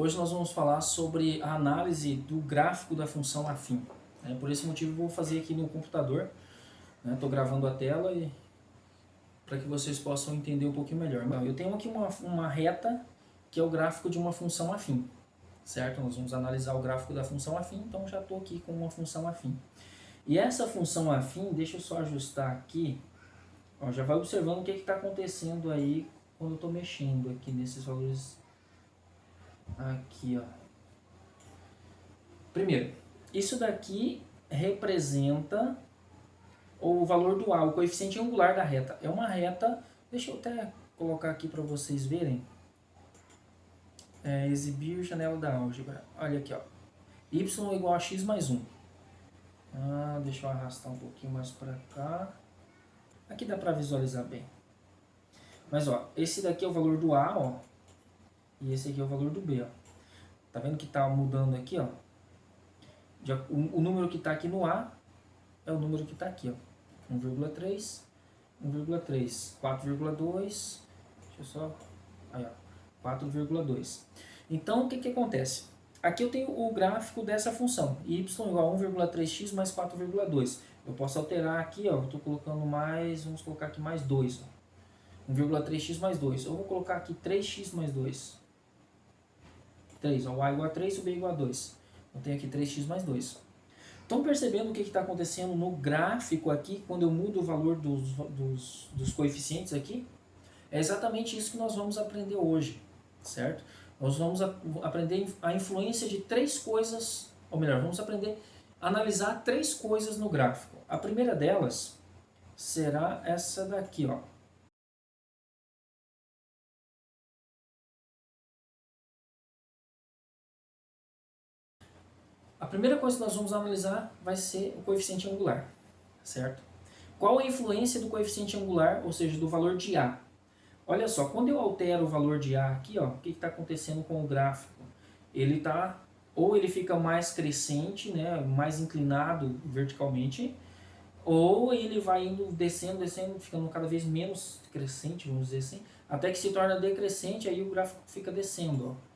Hoje nós vamos falar sobre a análise do gráfico da função afim. Por esse motivo eu vou fazer aqui no computador. Estou gravando a tela e para que vocês possam entender um pouquinho melhor. Eu tenho aqui uma reta que é o gráfico de uma função afim, certo? Nós vamos analisar o gráfico da função afim, então já estou aqui com uma função afim. E essa função afim, deixa eu só ajustar aqui, ó, já vai observando o que está acontecendo aí quando eu estou mexendo aqui nesses valores. Aqui, ó. Primeiro, isso daqui representa o valor do A, o coeficiente angular da reta. É uma reta, deixa eu até colocar aqui para vocês verem. Exibir janela da álgebra. Olha aqui, ó. Y igual a x mais 1. Deixa eu arrastar um pouquinho mais para cá. Aqui dá para visualizar bem. Mas, ó, esse daqui é o valor do A, ó. E esse aqui é o valor do B, ó. Tá vendo que tá mudando aqui, ó? O número que está aqui no A é o número que está aqui, ó. 1,3, 1,3, 4,2, deixa eu só, aí, ó, 4,2. Então, o que acontece? Aqui eu tenho o gráfico dessa função, y igual a 1,3x mais 4,2. Eu posso alterar aqui, ó, eu estou colocando mais, vamos colocar aqui mais 2, ó. 1,3x mais 2. Eu vou colocar aqui 3x mais 2. 3, ó, o a igual a 3 e o b igual a 2. Eu tenho aqui 3x mais 2. Estão percebendo o que está acontecendo no gráfico aqui, quando eu mudo o valor dos coeficientes aqui? É exatamente isso que nós vamos aprender hoje, certo? Nós vamos aprender a influência de três coisas, ou melhor, vamos aprender a analisar três coisas no gráfico. A primeira delas será essa daqui, ó. A primeira coisa que nós vamos analisar vai ser o coeficiente angular, certo? Qual a influência do coeficiente angular, ou seja, do valor de A? Olha só, quando eu altero o valor de A aqui, ó, o que está acontecendo com o gráfico? Ele tá, ou ele fica mais crescente, né, mais inclinado verticalmente, ou ele vai indo descendo, descendo, ficando cada vez menos crescente, vamos dizer assim, até que se torna decrescente, aí o gráfico fica descendo, ó.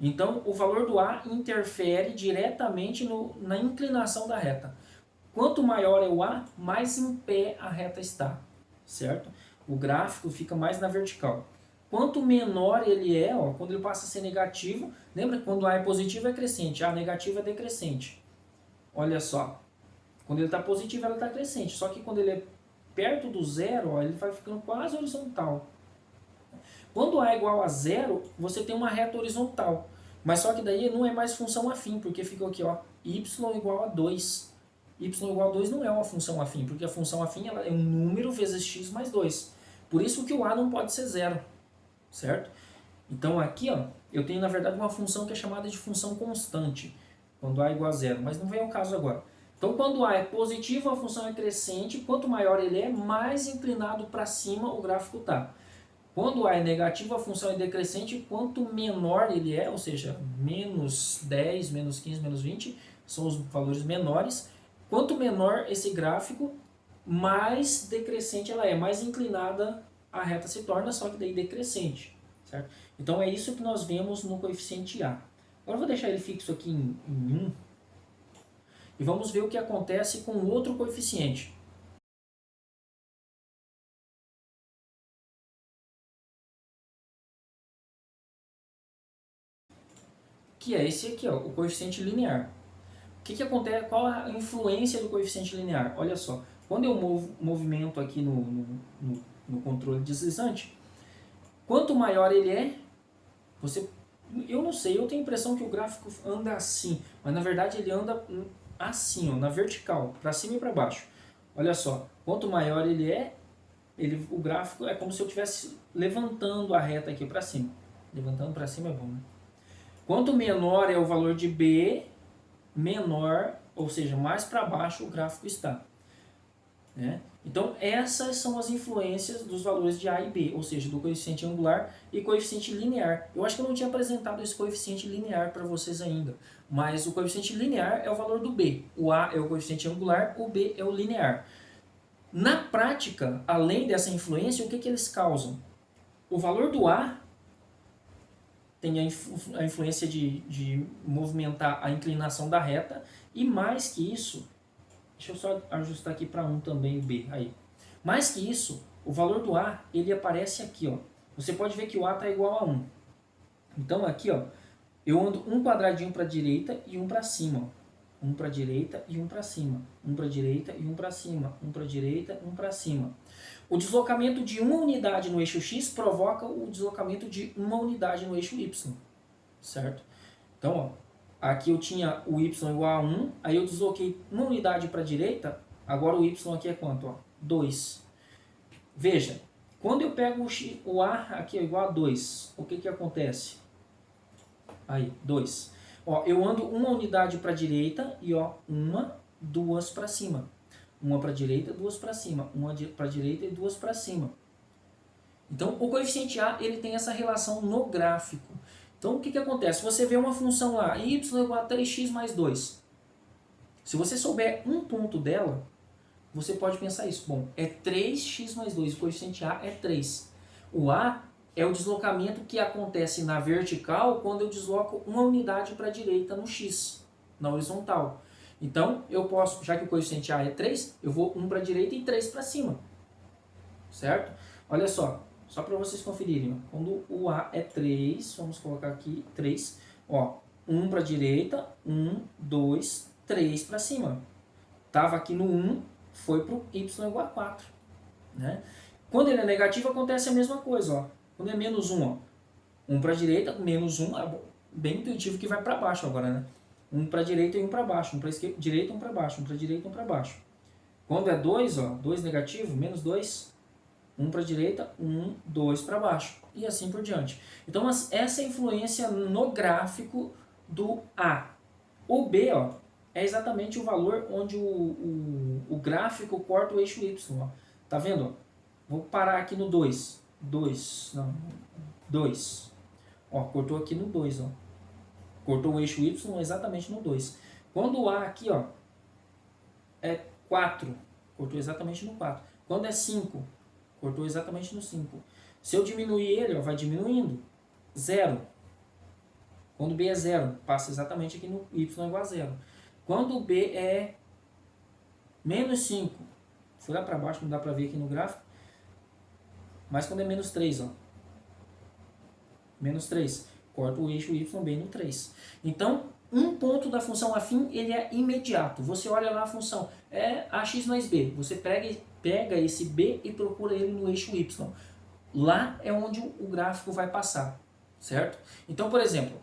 Então, o valor do A interfere diretamente na inclinação da reta. Quanto maior é o A, mais em pé a reta está, certo? O gráfico fica mais na vertical. Quanto menor ele é, ó, quando ele passa a ser negativo, lembra que quando A é positivo é crescente, A negativo é decrescente. Olha só, quando ele está positivo ela está crescente, só que quando ele é perto do zero, ó, ele vai ficando quase horizontal. Quando A é igual a zero, você tem uma reta horizontal. Mas só que daí não é mais função afim, porque ficou aqui, ó, y igual a 2. Y igual a 2 não é uma função afim, porque a função afim ela é um número vezes x mais 2. Por isso que o A não pode ser zero, certo? Então aqui, ó, eu tenho na verdade uma função que é chamada de função constante, quando A é igual a zero, mas não vem ao caso agora. Então quando A é positivo, a função é crescente, quanto maior ele é, mais inclinado para cima o gráfico está. Quando A é negativo, a função é decrescente, quanto menor ele é, ou seja, menos 10, menos 15, menos 20, são os valores menores. Quanto menor esse gráfico, mais decrescente ela é, mais inclinada a reta se torna, só que daí decrescente, certo? Então é isso que nós vemos no coeficiente A. Agora eu vou deixar ele fixo aqui em 1 e vamos ver o que acontece com o outro coeficiente. Que é esse aqui, ó, o coeficiente linear. O que acontece? Qual a influência do coeficiente linear? Olha só, quando eu movimento aqui no controle deslizante, quanto maior ele é, eu não sei, eu tenho a impressão que o gráfico anda assim, mas na verdade ele anda assim, ó, na vertical, para cima e para baixo. Olha só, quanto maior ele é, o gráfico é como se eu estivesse levantando a reta aqui para cima. Levantando para cima é bom, né? Quanto menor é o valor de B, menor, ou seja, mais para baixo o gráfico está. Né? Então, essas são as influências dos valores de A e B, ou seja, do coeficiente angular e coeficiente linear. Eu acho que eu não tinha apresentado esse coeficiente linear para vocês ainda, mas o coeficiente linear é o valor do B. O A é o coeficiente angular, o B é o linear. Na prática, além dessa influência, o que eles causam? O valor do A tem a influência de movimentar a inclinação da reta, e mais que isso, deixa eu só ajustar aqui para 1 também o B, aí. Mais que isso, o valor do A, ele aparece aqui, ó. Você pode ver que o A está igual a 1. Então aqui, ó, eu ando um quadradinho para a direita e um para cima, ó. Um para a direita e um para cima. Um para a direita e um para cima. Um para a direita e um para cima. O deslocamento de uma unidade no eixo X provoca o deslocamento de uma unidade no eixo Y. Certo? Então, ó, aqui eu tinha o Y igual a 1, aí eu desloquei uma unidade para a direita, agora o Y aqui é quanto? Ó? 2. Veja, quando eu pego o A aqui é igual a 2, o que que acontece? Aí, 2. Ó, eu ando uma unidade para a direita e ó, uma, duas para cima. Uma para a direita, duas para cima. Uma para a direita e duas para cima. Então, o coeficiente A ele tem essa relação no gráfico. Então, o que que acontece? Você vê uma função lá, y igual a 3x mais 2. Se você souber um ponto dela, você pode pensar isso. Bom, é 3x mais 2, o coeficiente A é 3. O A é o deslocamento que acontece na vertical quando eu desloco uma unidade para a direita no x, na horizontal. Então, eu posso, já que o coeficiente A é 3, eu vou 1 para a direita e 3 para cima. Certo? Olha só para vocês conferirem. Ó. Quando o A é 3, vamos colocar aqui 3. Ó, 1 para a direita, 1, 2, 3 para cima. Estava aqui no 1, foi para o y igual a 4. Né? Quando ele é negativo, acontece a mesma coisa. Ó. Quando é menos 1, ó, 1 para a direita, menos 1, é bem intuitivo que vai para baixo agora, né? 1 para a direita e 1 para baixo, 1 para a direita e 1 para baixo, 1 para a direita e 1 para baixo. Quando é 2, ó, 2 negativo, menos 2, 1 para a direita, 1, 2 para baixo. E assim por diante. Então, essa é a influência no gráfico do A. O B, ó, é exatamente o valor onde o gráfico corta o eixo Y. Ó. Tá vendo? Ó? Vou parar aqui no 2. 2. Ó, cortou aqui no 2, ó. Cortou o eixo Y exatamente no 2. Quando o A aqui, ó, é 4, cortou exatamente no 4. Quando é 5, cortou exatamente no 5. Se eu diminuir ele, ó, vai diminuindo. 0. Quando B é 0, passa exatamente aqui no Y igual a 0. Quando B é menos 5, fui lá para baixo, não dá para ver aqui no gráfico. Mas quando é menos 3, ó. Menos 3. Corta o eixo Y bem no 3. Então, um ponto da função afim, ele é imediato. Você olha lá a função, é ax mais b. Você pega esse b e procura ele no eixo Y. Lá é onde o gráfico vai passar, certo? Então, por exemplo,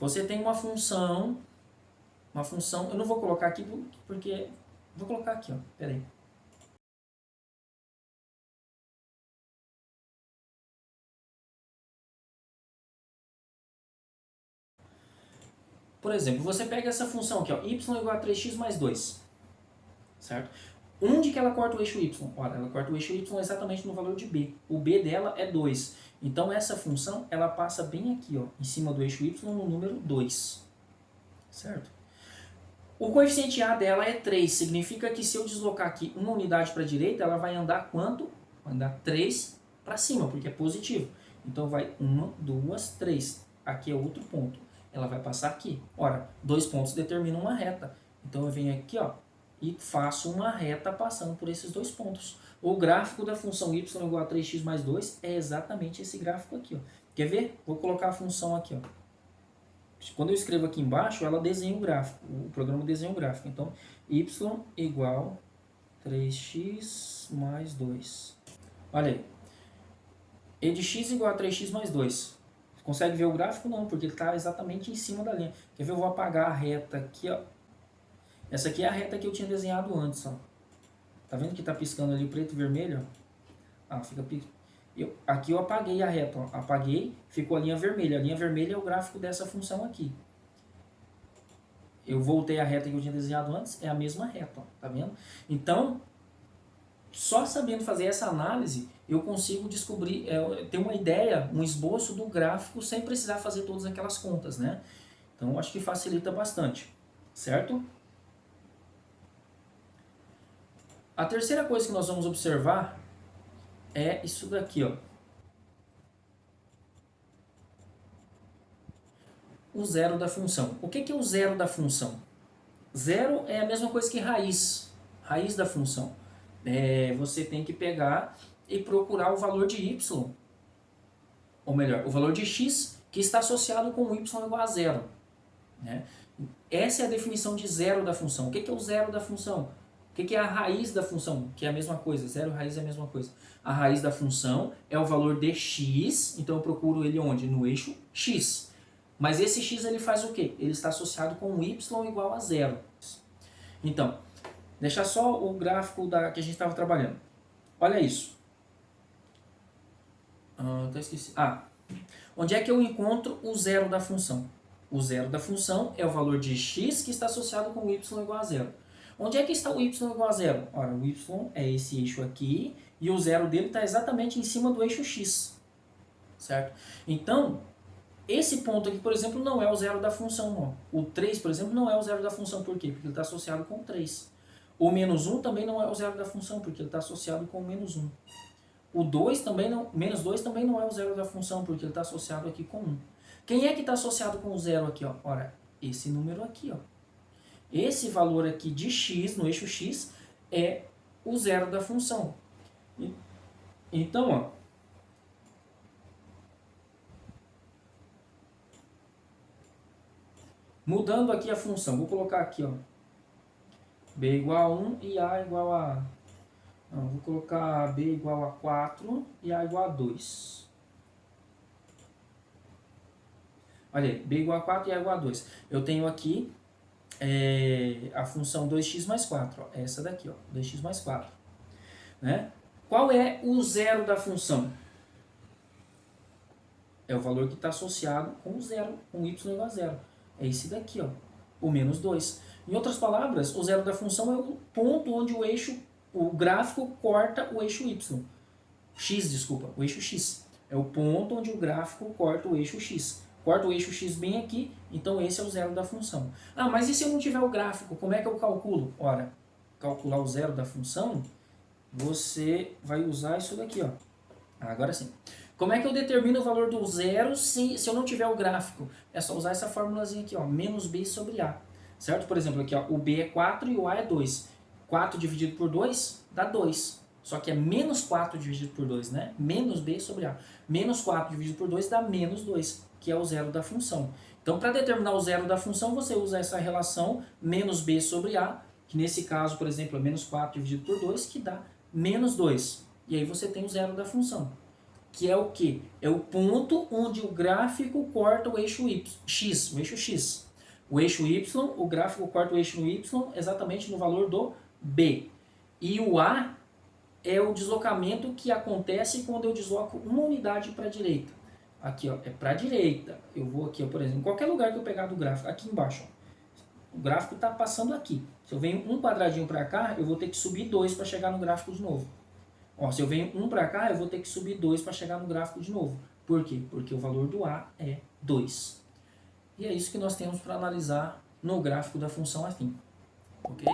você tem uma função, eu não vou colocar aqui porque, vou colocar aqui, ó, peraí. Por exemplo, você pega essa função aqui, ó, y igual a 3x mais 2, certo? Onde que ela corta o eixo y? Olha, ela corta o eixo y exatamente no valor de b. O b dela é 2. Então, essa função, ela passa bem aqui, ó, em cima do eixo y no número 2, certo? O coeficiente A dela é 3, significa que se eu deslocar aqui uma unidade para a direita, ela vai andar quanto? Vai andar 3 para cima, porque é positivo. Então, vai 1, 2, 3. Aqui é outro ponto. Ela vai passar aqui. Ora, 2 pontos determinam uma reta. Então, eu venho aqui, ó, e faço uma reta passando por esses 2 pontos. O gráfico da função y igual a 3x mais 2 é exatamente esse gráfico aqui. Ó. Quer ver? Vou colocar a função aqui. Ó. Quando eu escrevo aqui embaixo, ela desenha o gráfico. O programa desenha o gráfico. Então, y igual 3x mais 2. Olha aí. E de x igual a 3x mais 2. Consegue ver o gráfico? Não, porque ele está exatamente em cima da linha. Quer ver? Eu vou apagar a reta aqui, ó. Essa aqui é a reta que eu tinha desenhado antes, ó. Tá vendo que tá piscando ali preto e vermelho? Ah, fica piscando. Aqui eu apaguei a reta, ó. Apaguei, ficou a linha vermelha. A linha vermelha é o gráfico dessa função aqui. Eu voltei a reta que eu tinha desenhado antes, é a mesma reta, ó. Tá vendo? Então, só sabendo fazer essa análise, eu consigo descobrir, ter uma ideia, um esboço do gráfico sem precisar fazer todas aquelas contas, né? Então, acho que facilita bastante, certo? A terceira coisa que nós vamos observar é isso daqui, ó. o zero da função. O que é o zero da função? Zero é a mesma coisa que raiz da função. Você tem que pegar e procurar o valor de y, ou melhor, o valor de x que está associado com y igual a zero. Né? Essa é a definição de zero da função. O que é o zero da função? O que é a raiz da função? Que é a mesma coisa, zero e raiz é a mesma coisa. A raiz da função é o valor de x, então eu procuro ele onde? No eixo x. Mas esse x ele faz o quê? Ele está associado com y igual a zero. Então, deixa só o gráfico que a gente estava trabalhando. Olha isso. Onde é que eu encontro o zero da função? O zero da função é o valor de x que está associado com y igual a zero. Onde é que está o y igual a zero? Ora, o y é esse eixo aqui e o zero dele está exatamente em cima do eixo x. Certo? Então, esse ponto aqui, por exemplo, não é o zero da função. Ó. O 3, por exemplo, não é o zero da função. Por quê? Porque ele está associado com 3. O menos 1 também não é o zero da função, porque ele está associado com o menos 1. O 2 também não, menos 2 também não é o zero da função, porque ele está associado aqui com 1. Quem é que está associado com o zero aqui? Ó? Ora, esse número aqui. Ó. Esse valor aqui de x, no eixo x, é o zero da função. Então, ó, mudando aqui a função, vou colocar aqui, ó, b igual a 1 e a igual a... Não, vou colocar b igual a 4 e a igual a 2. Olha aí, b igual a 4 e a igual a 2. Eu tenho aqui a função 2x mais 4, ó, essa daqui, ó, 2x mais 4. Né? Qual é o zero da função? É o valor que está associado com o zero, com y igual a zero. É esse daqui, ó, o menos 2. Em outras palavras, o zero da função é o ponto onde o gráfico corta o eixo y. O eixo x. É o ponto onde o gráfico corta o eixo x. Corta o eixo x bem aqui, então esse é o zero da função. Ah, mas e se eu não tiver o gráfico, como é que eu calculo? Ora, calcular o zero da função, você vai usar isso daqui, ó. Agora sim. Como é que eu determino o valor do zero se eu não tiver o gráfico? É só usar essa formulazinha aqui, ó, menos b sobre a. Certo? Por exemplo, aqui, ó, o b é 4 e o a é 2. 4 dividido por 2 dá 2. Só que é menos 4 dividido por 2, né? Menos b sobre a. Menos 4 dividido por 2 dá menos 2, que é o zero da função. Então, para determinar o zero da função, você usa essa relação menos b sobre a, que nesse caso, por exemplo, é menos 4 dividido por 2, que dá menos 2. E aí você tem o zero da função. Que é o quê? É o ponto onde o gráfico corta o eixo x, o eixo x. O eixo y, o gráfico corta o eixo no y exatamente no valor do b. E o a é o deslocamento que acontece quando eu desloco uma unidade para a direita. Aqui, ó, é para a direita. Eu vou aqui, ó, por exemplo, em qualquer lugar que eu pegar do gráfico, aqui embaixo, ó, o gráfico está passando aqui. Se eu venho um quadradinho para cá, eu vou ter que subir 2 para chegar no gráfico de novo. Ó, se eu venho um para cá, eu vou ter que subir 2 para chegar no gráfico de novo. Por quê? Porque o valor do a é 2. E é isso que nós temos para analisar no gráfico da função afim. Ok?